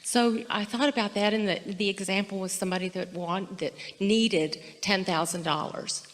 So I thought about that, and the example was somebody that needed $10,000.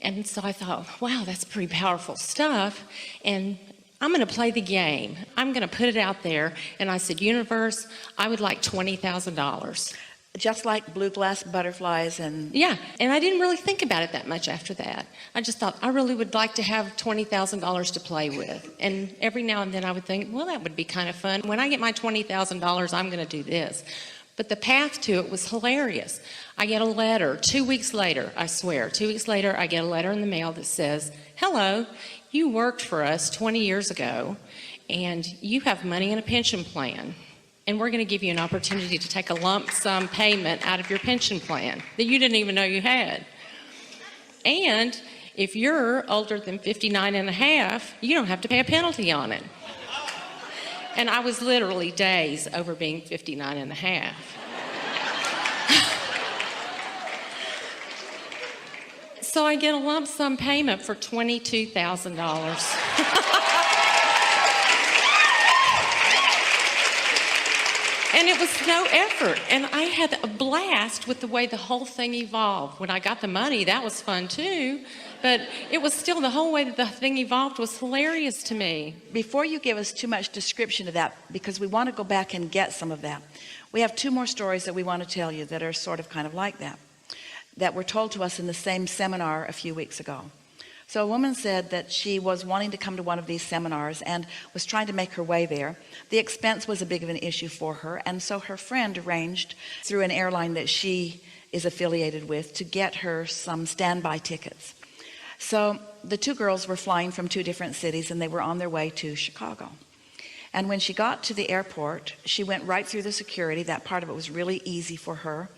And so I thought, wow, that's pretty powerful stuff. And I'm going to play the game. I'm going to put it out there. And I said, universe, I would like $20,000. Just like blue glass butterflies and... Yeah, and I didn't really think about it that much after that. I just thought, I really would like to have $20,000 to play with. And every now and then I would think, well, that would be kind of fun. When I get my $20,000, I'm going to do this. But the path to it was hilarious. I get a letter 2 weeks later, I swear, 2 weeks later, I get a letter in the mail that says, hello, you worked for us 20 years ago, and you have money in a pension plan. And we're going to give you an opportunity to take a lump sum payment out of your pension plan that you didn't even know you had. And if you're older than 59 and a half, you don't have to pay a penalty on it. And I was literally days over being 59 and a half. So I get a lump sum payment for $22,000. And it was no effort. And I had a blast with the way the whole thing evolved. When I got the money, that was fun too. But it was still, the whole way that the thing evolved was hilarious to me. Before you give us too much description of that, because we want to go back and get some of that, we have two more stories that we want to tell you that are sort of kind of like that were told to us in the same seminar a few weeks ago. So a woman said that she was wanting to come to one of these seminars and was trying to make her way there. The expense was a big of an issue for her, and so her friend arranged through an airline that she is affiliated with to get her some standby tickets. So the two girls were flying from two different cities, and they were on their way to Chicago. And when she got to the airport, she went right through the security. That part of it was really easy for her.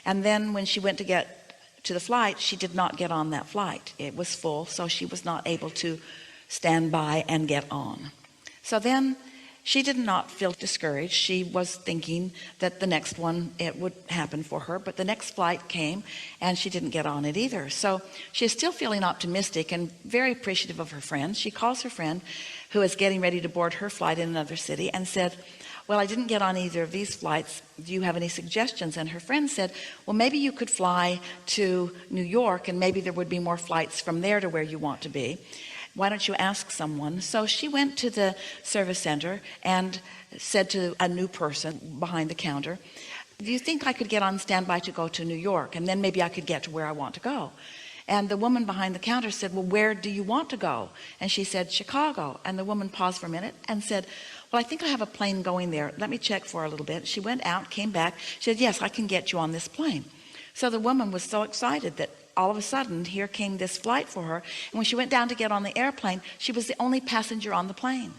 And then when she went to get to the flight, she did not get on that flight. It was full, so she was not able to stand by and get on. So then she did not feel discouraged. She was thinking that the next one, it would happen for her, but the next flight came and she didn't get on it either. So she is still feeling optimistic and very appreciative of her friend. She calls her friend, who is getting ready to board her flight in another city, and said, well, I didn't get on either of these flights. Do you have any suggestions? And her friend said, well, maybe you could fly to New York, and maybe there would be more flights from there to where you want to be. Why don't you ask someone? So she went to the service center and said to a new person behind the counter, do you think I could get on standby to go to New York, and then maybe I could get to where I want to go? And the woman behind the counter said, well, where do you want to go? And she said, Chicago. And the woman paused for a minute and said, well, I think I have a plane going there. Let me check for a little bit. She went out, came back. She said, yes, I can get you on this plane. So the woman was so excited that all of a sudden here came this flight for her. And when she went down to get on the airplane, she was the only passenger on the plane.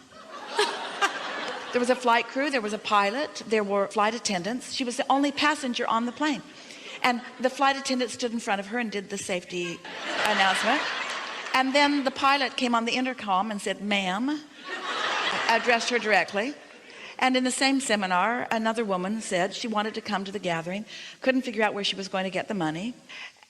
There was a flight crew, there was a pilot, there were flight attendants. She was the only passenger on the plane. And the flight attendant stood in front of her and did the safety announcement. And then the pilot came on the intercom and said, ma'am, addressed her directly. And in the same seminar, another woman said she wanted to come to the gathering, couldn't figure out where she was going to get the money,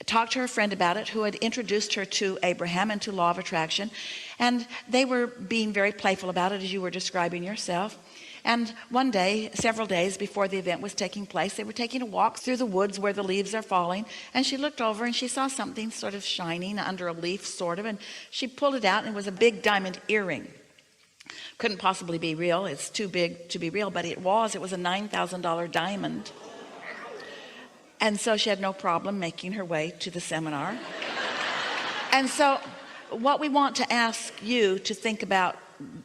talked to her friend about it, who had introduced her to Abraham and to law of attraction. And they were being very playful about it, as you were describing yourself. And one day, several days before the event was taking place, they were taking a walk through the woods where the leaves are falling, and she looked over and she saw something sort of shining under a leaf, sort of, and she pulled it out, and it was a big diamond earring. Couldn't possibly be real. It's too big to be real, but it was a $9,000 diamond. And so she had no problem making her way to the seminar. And so what we want to ask you to think about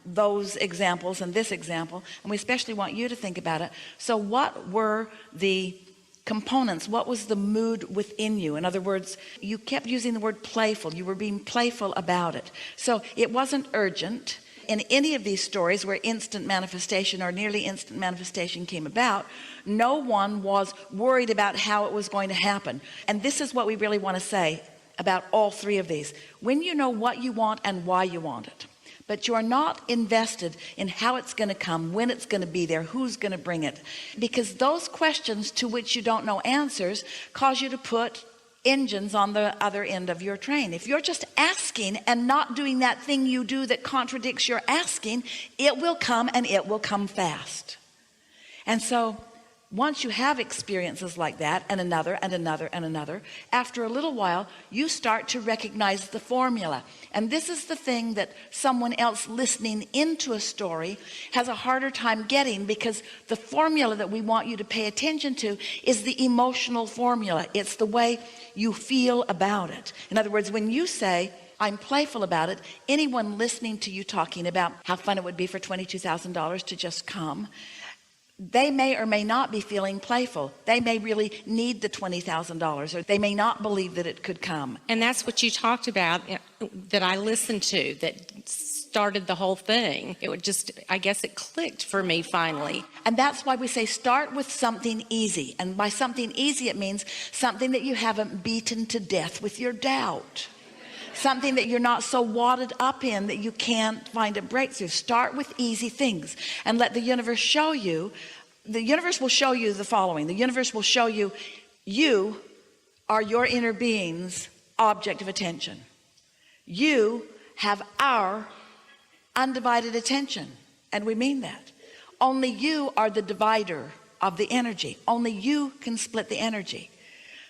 those examples and this example, and we especially want you to think about it. So what were the components? What was the mood within you? In other words, you kept using the word playful. You were being playful about it. So it wasn't urgent. In any of these stories where instant manifestation or nearly instant manifestation came about, no one was worried about how it was going to happen. And this is what we really want to say about all three of these. When you know what you want and why you want it, but you are not invested in how it's going to come, when it's going to be there, who's going to bring it, because those questions to which you don't know answers cause you to put engines on the other end of your train. If you're just asking and not doing that thing you do that contradicts your asking, it will come, and it will come fast. And so once you have experiences like that, and another and another and another, after a little while you start to recognize the formula. And this is the thing that someone else listening into a story has a harder time getting, because the formula that we want you to pay attention to is the emotional formula. It's the way you feel about it. In other words, when you say, I'm playful about it, anyone listening to you talking about how fun it would be for $22,000 to just come, they may or may not be feeling playful. They may really need the $20,000, or they may not believe that it could come. And that's what you talked about that I listened to that started the whole thing. It would just, I guess it clicked for me finally. And that's why we say start with something easy. And by something easy, it means something that you haven't beaten to death with your doubt. Something that you're not so wadded up in that you can't find a breakthrough. Start with easy things and let the universe show you. The universe will show you the following. The universe will show you, you are your inner being's object of attention. You have our undivided attention. And we mean that. Only you are the divider of the energy. Only you can split the energy.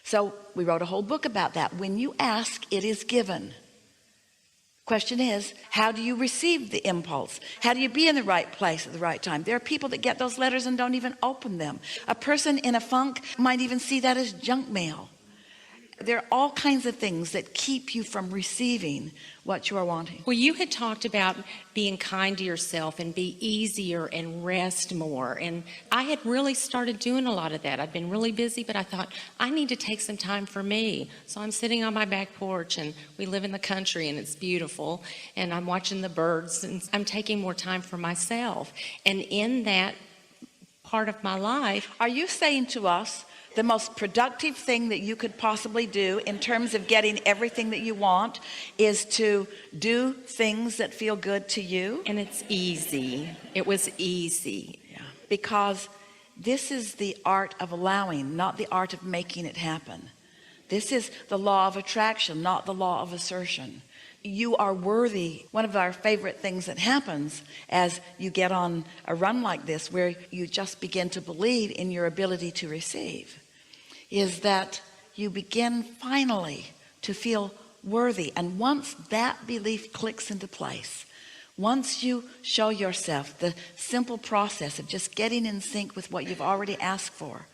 So we wrote a whole book about that. When you ask, it is given. Question is, how do you receive the impulse? How do you be in the right place at the right time? There are people that get those letters and don't even open them. A person in a funk might even see that as junk mail. There are all kinds of things that keep you from receiving what you are wanting. Well, you had talked about being kind to yourself and be easier and rest more. And I had really started doing a lot of that. I'd been really busy, but I thought I need to take some time for me. So I'm sitting on my back porch, and we live in the country and it's beautiful. And I'm watching the birds, and I'm taking more time for myself. And in that part of my life. Are you saying to us, the most productive thing that you could possibly do in terms of getting everything that you want is to do things that feel good to you? And it's easy. It was easy. Yeah. Because this is the art of allowing, not the art of making it happen. This is the law of attraction, not the law of assertion. You are worthy. One of our favorite things that happens as you get on a run like this, where you just begin to believe in your ability to receive, is that you begin finally to feel worthy. And once that belief clicks into place, once you show yourself the simple process of just getting in sync with what you've already asked for,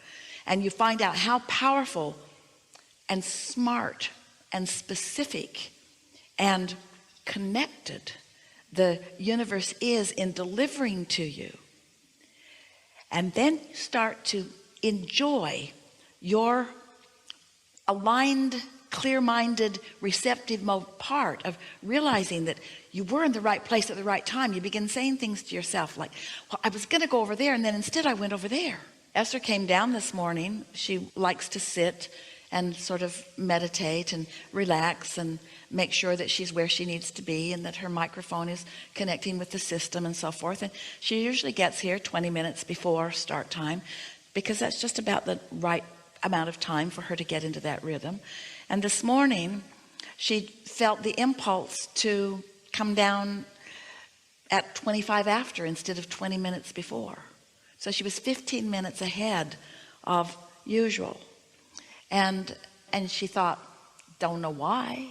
and you find out how powerful and smart and specific and connected the universe is in delivering to you, and then start to enjoy your aligned, clear-minded, receptive mode part of realizing that you were in the right place at the right time. You begin saying things to yourself like, well, I was going to go over there, and then instead I went over there. Esther came down this morning. She likes to sit and sort of meditate and relax and make sure that she's where she needs to be and that her microphone is connecting with the system and so forth. And she usually gets here 20 minutes before start time, because that's just about the right amount of time for her to get into that rhythm. And this morning she felt the impulse to come down at 25 after instead of 20 minutes before. So she was 15 minutes ahead of usual. And she thought, don't know why.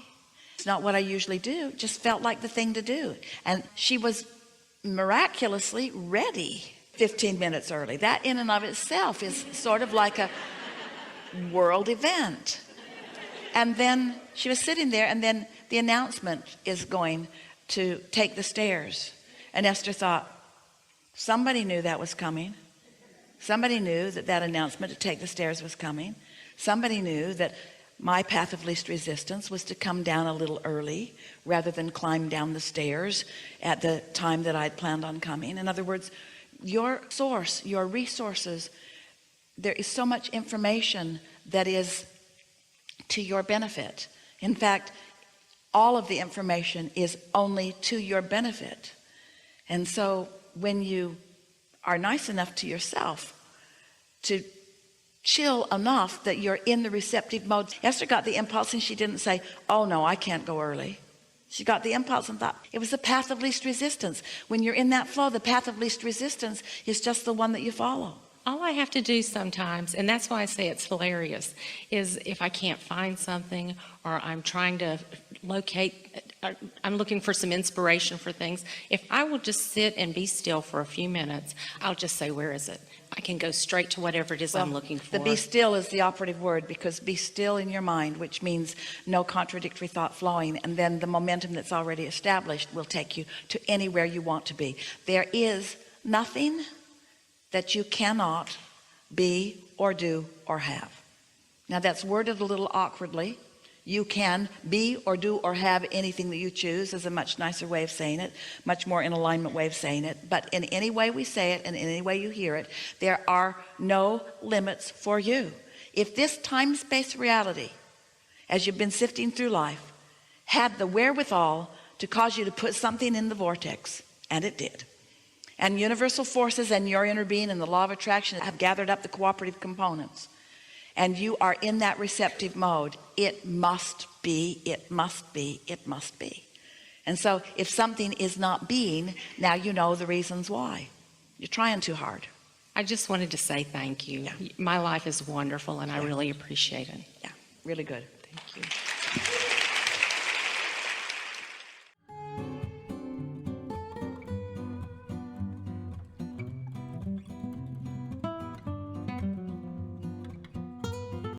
It's not what I usually do. Just felt like the thing to do. And she was miraculously ready 15 minutes early. That in and of itself is sort of like a world event. And then she was sitting there, and then the announcement is going to take the stairs. And Esther thought, somebody knew that was coming. Somebody knew that that announcement to take the stairs was coming. Somebody knew that my path of least resistance was to come down a little early rather than climb down the stairs at the time that I'd planned on coming. In other words, your source, your resources, there is so much information that is to your benefit. In fact, all of the information is only to your benefit. And so when you are nice enough to yourself to chill enough that you're in the receptive mode. Esther got the impulse and she didn't say, oh no, I can't go early. She got the impulse and thought it was the path of least resistance. When you're in that flow, the path of least resistance is just the one that you follow. All I have to do sometimes, and that's why I say it's hilarious, is if I can't find something or I'm trying to I'm looking for some inspiration for things. If I will just sit and be still for a few minutes, I'll just say, where is it? I can go straight to whatever it is I'm looking for. The be still is the operative word, because be still in your mind, which means no contradictory thought flowing, and then the momentum that's already established will take you to anywhere you want to be. There is nothing that you cannot be or do or have. Now that's worded a little awkwardly. You can be or do or have anything that you choose is a much nicer way of saying it, much more in alignment way of saying it. But in any way we say it and in any way you hear it, there are no limits for you. If this time-space reality, as you've been sifting through life, had the wherewithal to cause you to put something in the vortex, and it did, and universal forces and your inner being and the law of attraction have gathered up the cooperative components, and you are in that receptive mode, it must be, it must be, it must be. And so if something is not being, now you know the reasons why. You're trying too hard. I just wanted to say thank you. Yeah. My life is wonderful, and I Yeah. really appreciate it. Yeah, really good. Thank you.